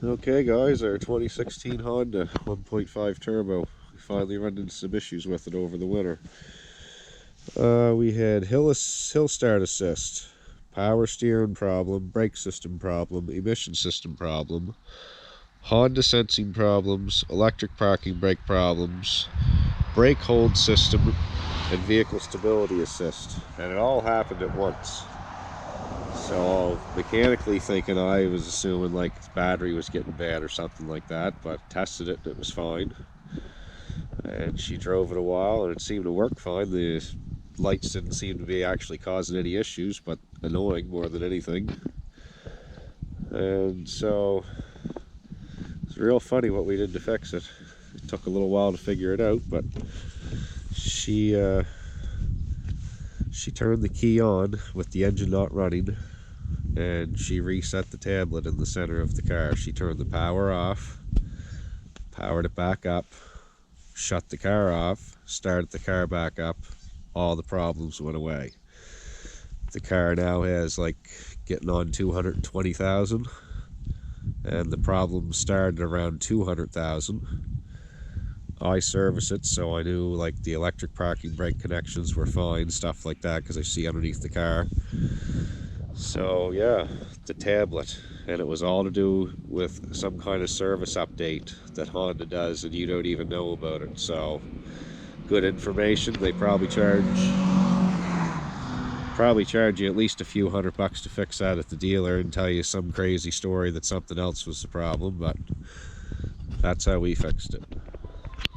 Okay guys, our 2016 Honda 1.5 turbo. We finally run into some issues with it over the winter. We had hill start assist, power steering problem, brake system problem, emission system problem, Honda sensing problems, electric parking brake problems, brake hold system, and vehicle stability assist. And it all happened at once. So mechanically thinking, I was assuming like the battery was getting bad or something like that, but tested it and it was fine. And she drove it a while and it seemed to work fine. The lights didn't seem to be actually causing any issues, but annoying more than anything. And so it's real funny what we did to fix it. It took a little while to figure it out, but she turned the key on with the engine not running, and she reset the tablet in the center of the car. She turned the power off, powered it back up, shut the car off, started the car back up. All the problems went away. The car now has like getting on 220,000, and the problem started around 200,000. I serviced it, so I knew like the electric parking brake connections were fine, stuff like that, because I see underneath the car. So yeah, the tablet, and it was all to do with some kind of service update that Honda does and you don't even know about it. So good information. They probably charge you at least a few $100 to fix that at the dealer and tell you some crazy story that something else was the problem, but that's how we fixed it.